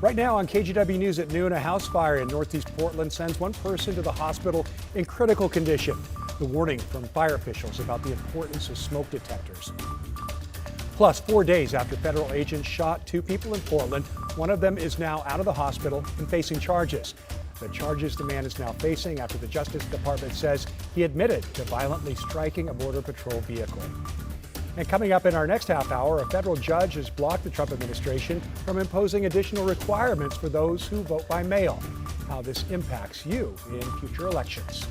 Right now on KGW News at noon, a house fire in northeast Portland sends one person to the hospital in critical condition. The warning from fire officials about the importance of smoke detectors. Plus, 4 days after federal agents shot two people in Portland, one of them is now out of the hospital and facing charges. The charges the man is now facing after the Justice Department says he admitted to violently striking a Border Patrol vehicle. And coming up in our next half hour, a federal judge has blocked the Trump administration from imposing additional requirements for those who vote by mail. How this impacts you in future elections.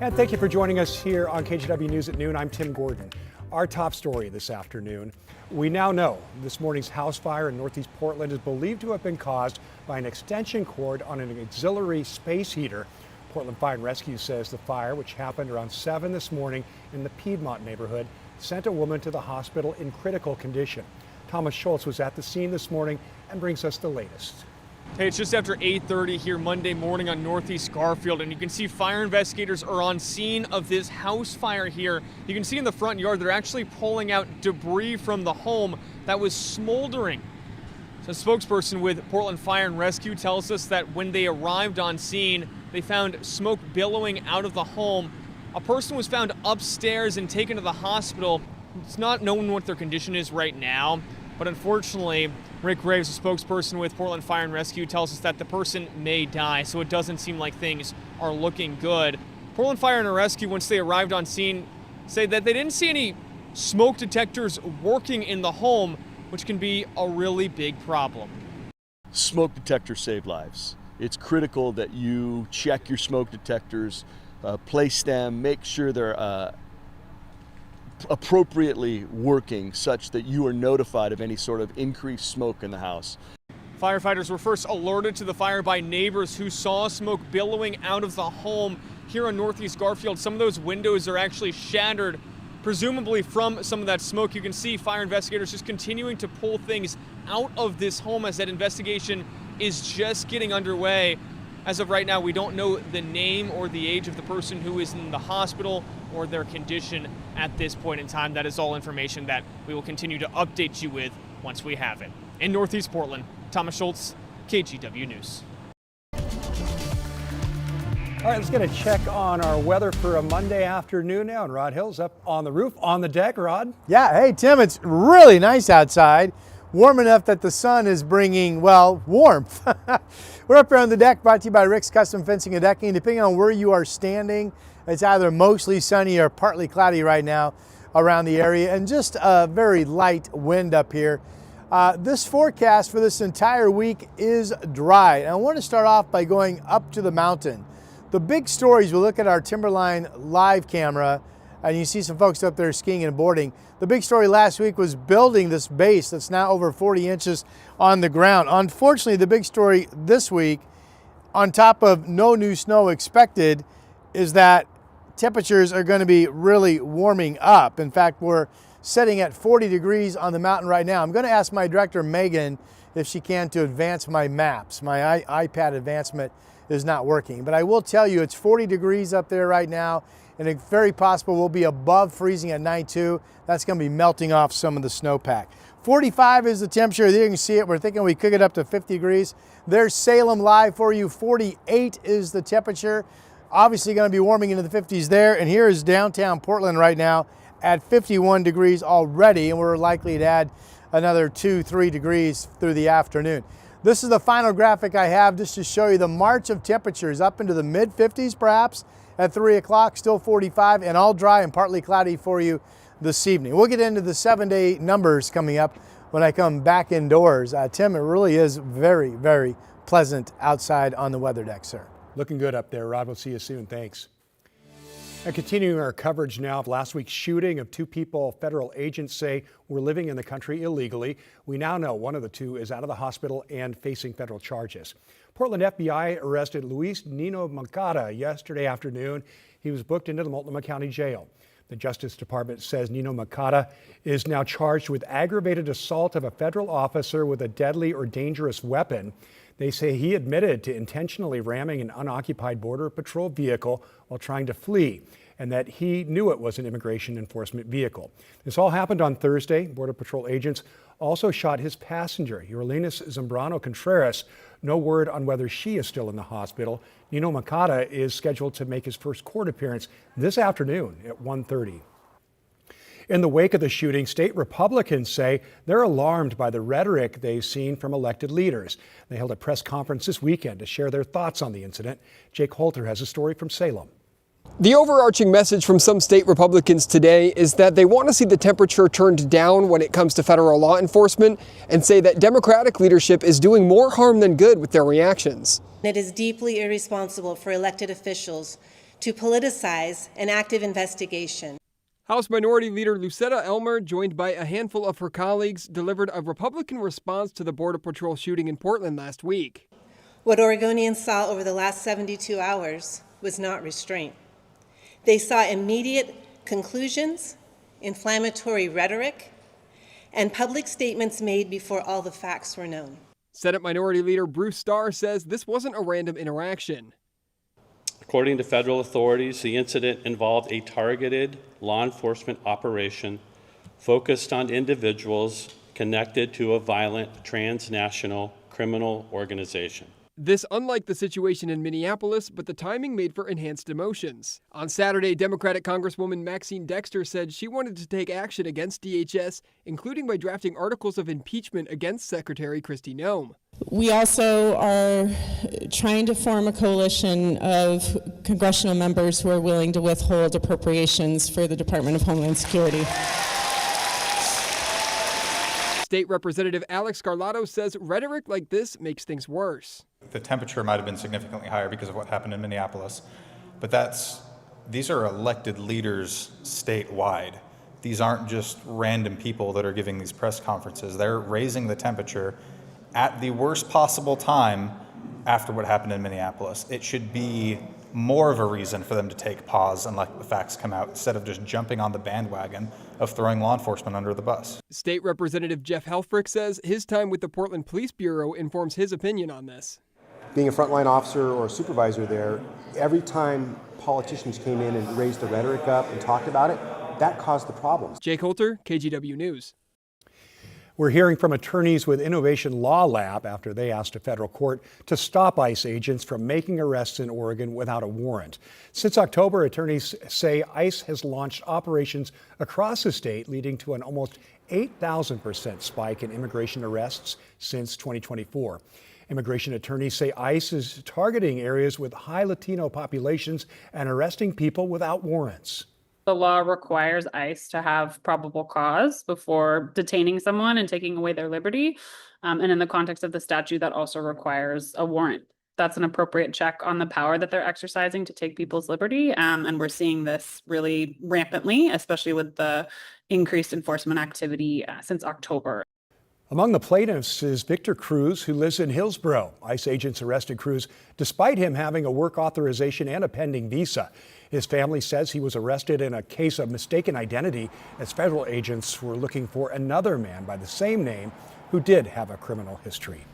And thank you for joining us here on KGW News at noon. I'm Tim Gordon. Our top story this afternoon. We now know this morning's house fire in northeast Portland is believed to have been caused by an extension cord on an auxiliary space heater. Portland Fire and Rescue says the fire, which happened around 7 this morning in the Piedmont neighborhood, sent a woman to the hospital in critical condition. Thomas Schultz was at the scene this morning and brings us the latest. Hey, it's just after 8:30 here Monday morning on Northeast Garfield, and you can see fire investigators are on scene of this house fire here. You can see in the front yard they're actually pulling out debris from the home that was smoldering. So a spokesperson with Portland Fire and Rescue tells us that when they arrived on scene, they found smoke billowing out of the home. A person was found upstairs and taken to the hospital. It's not known what their condition is right now, but unfortunately, Rick Graves, a spokesperson with Portland Fire and Rescue, tells us that the person may die, so it doesn't seem like things are looking good. Portland Fire and Rescue, once they arrived on scene, say that they didn't see any smoke detectors working in the home, which can be a really big problem. Smoke detectors save lives. It's critical that you check your smoke detectors, place them, make sure they're appropriately working such that you are notified of any sort of increased smoke in the house. Firefighters were first alerted to the fire by neighbors who saw smoke billowing out of the home here on Northeast Garfield. Some of those windows are actually shattered, presumably from some of that smoke. You can see fire investigators just continuing to pull things out of this home as that investigation is just getting underway. As of right now, we don't know the name or the age of the person who is in the hospital or their condition at this point in time. That is all information that we will continue to update you with once we have it. In Northeast Portland, Thomas Schultz, KGW News. All right, let's get a check on our weather for a Monday afternoon now. And Rod Hill's up on the roof, on the deck. Rod? Yeah, hey, Tim, it's really nice outside. Warm enough that the sun is bringing, well, warmth. We're up here on the deck, brought to you by Rick's Custom Fencing and Decking. Depending on where you are standing, it's either mostly sunny or partly cloudy right now around the area, and just a very light wind up here. This forecast for this entire week is dry. And I want to start off by going up to the mountain. The big stories, we look at our Timberline live camera, and you see some folks up there skiing and boarding. The big story last week was building this base that's now over 40 inches on the ground. Unfortunately, the big story this week, on top of no new snow expected, is that temperatures are going to be really warming up. In fact, we're sitting at 40 degrees on the mountain right now. I'm going to ask my director, Megan, if she can to advance my maps. My iPad advancement is not working. But I will tell you, it's 40 degrees up there right now, and it's very possible we'll be above freezing at night too. That's going to be melting off some of the snowpack. 45 is the temperature. There you can see it. We're thinking we could get up to 50 degrees. There's Salem live for you. 48 is the temperature. Obviously going to be warming into the 50s there. And here is downtown Portland right now at 51 degrees already, and we're likely to add another 2-3 degrees through the afternoon. This is the final graphic I have just to show you the march of temperatures up into the mid 50s perhaps at 3 o'clock, still 45, and all dry and partly cloudy for you this evening. We'll get into the 7-day numbers coming up when I come back indoors. Tim, it really is very, very pleasant outside on the weather deck, sir. Looking good up there, Rod. We'll see you soon. Thanks. And continuing our coverage now of last week's shooting of two people federal agents say were living in the country illegally. We now know one of the two is out of the hospital and facing federal charges. Portland FBI arrested Luis Nino Moncada yesterday afternoon. He was booked into the Multnomah County Jail. The Justice Department says Nino Moncada is now charged with aggravated assault of a federal officer with a deadly or dangerous weapon. They say he admitted to intentionally ramming an unoccupied Border Patrol vehicle while trying to flee. and that he knew it was an immigration enforcement vehicle. This all happened on Thursday. Border Patrol agents also shot his passenger, Yorlinis Zambrano Contreras. No word on whether she is still in the hospital. Nino Makata is scheduled to make his first court appearance this afternoon at 1:30. In the wake of the shooting, state Republicans say they're alarmed by the rhetoric they've seen from elected leaders. They held a press conference this weekend to share their thoughts on the incident. Jake Holter has a story from Salem. The overarching message from some state Republicans today is that they want to see the temperature turned down when it comes to federal law enforcement and say that Democratic leadership is doing more harm than good with their reactions. It is deeply irresponsible for elected officials to politicize an active investigation. House Minority Leader Lucetta Elmer, joined by a handful of her colleagues, delivered a Republican response to the Border Patrol shooting in Portland last week. What Oregonians saw over the last 72 hours was not restraint. They saw immediate conclusions, inflammatory rhetoric, and public statements made before all the facts were known. Senate Minority Leader Bruce Starr says this wasn't a random interaction. According to federal authorities, the incident involved a targeted law enforcement operation focused on individuals connected to a violent transnational criminal organization. This unlike the situation in Minneapolis, but the timing made for enhanced emotions. On Saturday, Democratic Congresswoman Maxine Dexter said she wanted to take action against DHS, including by drafting articles of impeachment against Secretary Kristi Noem. We also are trying to form a coalition of congressional members who are willing to withhold appropriations for the Department of Homeland Security. State Representative Alex Scarlato says rhetoric like this makes things worse. The temperature might have been significantly higher because of what happened in Minneapolis, but these are elected leaders statewide. These aren't just random people that are giving these press conferences. They're raising the temperature at the worst possible time after what happened in Minneapolis. It should be more of a reason for them to take pause and let the facts come out instead of just jumping on the bandwagon of throwing law enforcement under the bus. State Representative Jeff Helfrich says his time with the Portland Police Bureau informs his opinion on this. Being a frontline officer or a supervisor there, every time politicians came in and raised the rhetoric up and talked about it, that caused the problems. Jake Holter, KGW News. We're hearing from attorneys with Innovation Law Lab after they asked a federal court to stop ICE agents from making arrests in Oregon without a warrant. Since October, attorneys say ICE has launched operations across the state, leading to an almost 8,000% spike in immigration arrests since 2024. Immigration attorneys say ICE is targeting areas with high Latino populations and arresting people without warrants. The law requires ICE to have probable cause before detaining someone and taking away their liberty. And in the context of the statute, that also requires a warrant. That's an appropriate check on the power that they're exercising to take people's liberty. And we're seeing this really rampantly, especially with the increased enforcement activity since October. Among the plaintiffs is Victor Cruz, who lives in Hillsborough. ICE agents arrested Cruz despite him having a work authorization and a pending visa. His family says he was arrested in a case of mistaken identity as federal agents were looking for another man by the same name who did have a criminal history.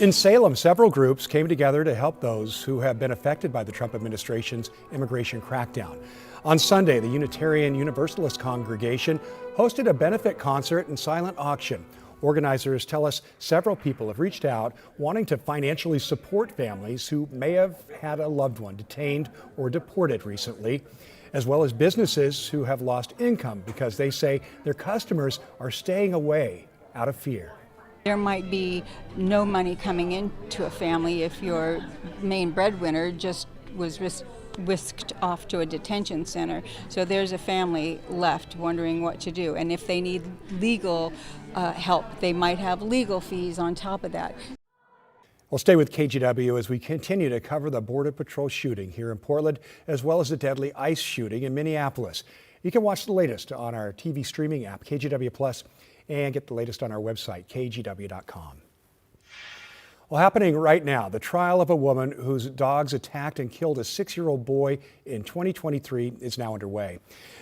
In Salem, several groups came together to help those who have been affected by the Trump administration's immigration crackdown. On Sunday, the Unitarian Universalist congregation hosted a benefit concert and silent auction. Organizers tell us several people have reached out wanting to financially support families who may have had a loved one detained or deported recently, as well as businesses who have lost income because they say their customers are staying away out of fear. There might be no money coming into a family if your main breadwinner just was whisked off to a detention center. So there's a family left wondering what to do. And if they need legal help, they might have legal fees on top of that. Well, stay with KGW as we continue to cover the Border Patrol shooting here in Portland, as well as the deadly ICE shooting in Minneapolis. You can watch the latest on our TV streaming app, KGW Plus, and get the latest on our website, kgw.com. Well, happening right now, the trial of a woman whose dogs attacked and killed a 6-year-old boy in 2023 is now underway.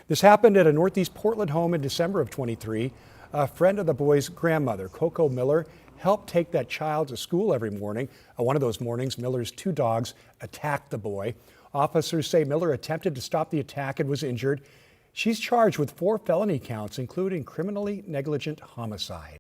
This happened at a Northeast Portland home in December of 23. A friend of the boy's grandmother, Coco Miller, helped take that child to school every morning. One of those mornings, Miller's 2 dogs attacked the boy. Officers say Miller attempted to stop the attack and was injured. She's charged with 4 felony counts, including criminally negligent homicide.